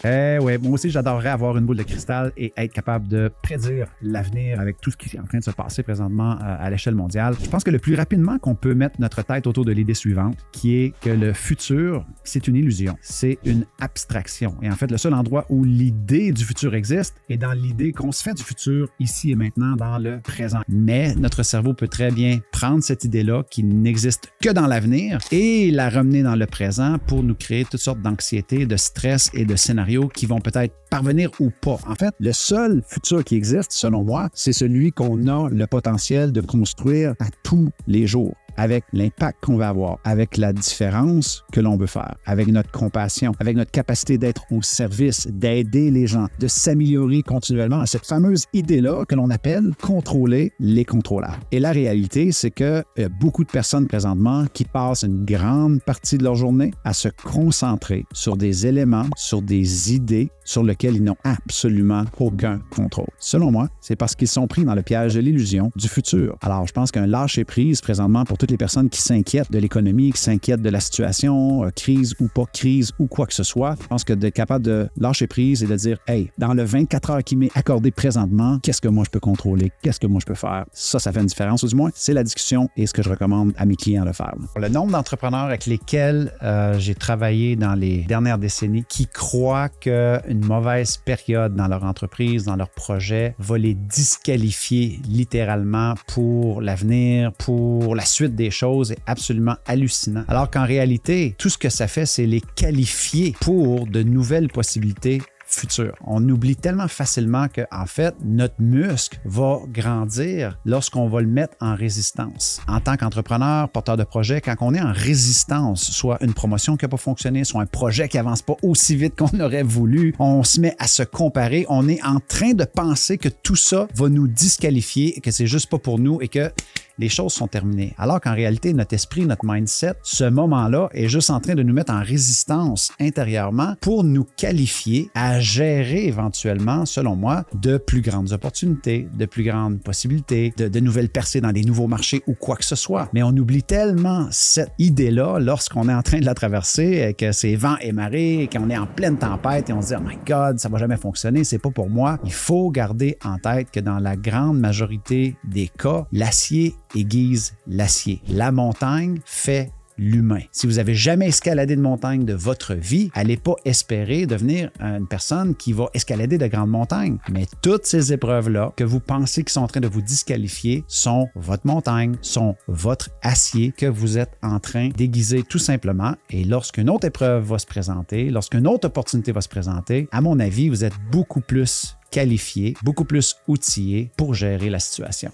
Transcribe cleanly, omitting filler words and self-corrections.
Eh ouais, moi aussi, j'adorerais avoir une boule de cristal et être capable de prédire l'avenir avec tout ce qui est en train de se passer présentement à l'échelle mondiale. Je pense que le plus rapidement qu'on peut mettre notre tête autour de l'idée suivante, qui est que le futur, c'est une illusion, c'est une abstraction. Et en fait, le seul endroit où l'idée du futur existe est dans l'idée qu'on se fait du futur ici et maintenant, dans le présent. Mais notre cerveau peut très bien prendre cette idée-là qui n'existe que dans l'avenir et la ramener dans le présent pour nous créer toutes sortes d'anxiété, de stress et de scénarios qui vont peut-être parvenir ou pas. En fait, le seul futur qui existe, selon moi, c'est celui qu'on a le potentiel de construire à tous les jours, avec l'impact qu'on va avoir, avec la différence que l'on veut faire, avec notre compassion, avec notre capacité d'être au service, d'aider les gens, de s'améliorer continuellement à cette fameuse idée-là que l'on appelle contrôler les contrôlables. Et la réalité, c'est qu'il y a beaucoup de personnes présentement qui passent une grande partie de leur journée à se concentrer sur des éléments, sur des idées sur lesquelles ils n'ont absolument aucun contrôle. Selon moi, c'est parce qu'ils sont pris dans le piège de l'illusion du futur. Alors, je pense qu'un lâcher-prise présentement pour toutes les personnes qui s'inquiètent de l'économie, qui s'inquiètent de la situation, crise ou pas crise ou quoi que ce soit, je pense que d'être capable de lâcher prise et de dire « Hey, dans le 24 heures qui m'est accordé présentement, qu'est-ce que moi je peux contrôler? Qu'est-ce que moi je peux faire? » Ça fait une différence, ou du moins, c'est la discussion et ce que je recommande à mes clients de faire. Le nombre d'entrepreneurs avec lesquels j'ai travaillé dans les dernières décennies qui croient qu'une mauvaise période dans leur entreprise, dans leur projet, va les disqualifier littéralement pour l'avenir, pour la suite des choses est absolument hallucinant. Alors qu'en réalité, tout ce que ça fait, c'est les qualifier pour de nouvelles possibilités futur. On oublie tellement facilement que, en fait, notre muscle va grandir lorsqu'on va le mettre en résistance. En tant qu'entrepreneur, porteur de projet, quand on est en résistance, soit une promotion qui n'a pas fonctionné, soit un projet qui avance pas aussi vite qu'on aurait voulu, on se met à se comparer, on est en train de penser que tout ça va nous disqualifier, que c'est juste pas pour nous et que les choses sont terminées. Alors qu'en réalité, notre esprit, notre mindset, ce moment-là est juste en train de nous mettre en résistance intérieurement pour nous qualifier à gérer éventuellement, selon moi, de plus grandes opportunités, de plus grandes possibilités, de nouvelles percées dans des nouveaux marchés ou quoi que ce soit. Mais on oublie tellement cette idée-là lorsqu'on est en train de la traverser, que c'est vent et marée, qu'on est en pleine tempête et on se dit « Oh my God, ça va jamais fonctionner, c'est pas pour moi ». Il faut garder en tête que dans la grande majorité des cas, l'acier aiguise l'acier. La montagne fait l'humain. Si vous n'avez jamais escaladé de montagne de votre vie, allez pas espérer devenir une personne qui va escalader de grandes montagnes. Mais toutes ces épreuves-là que vous pensez qui sont en train de vous disqualifier sont votre montagne, sont votre acier que vous êtes en train d'aiguiser tout simplement. Et lorsqu'une autre épreuve va se présenter, lorsqu'une autre opportunité va se présenter, à mon avis, vous êtes beaucoup plus qualifié, beaucoup plus outillé pour gérer la situation.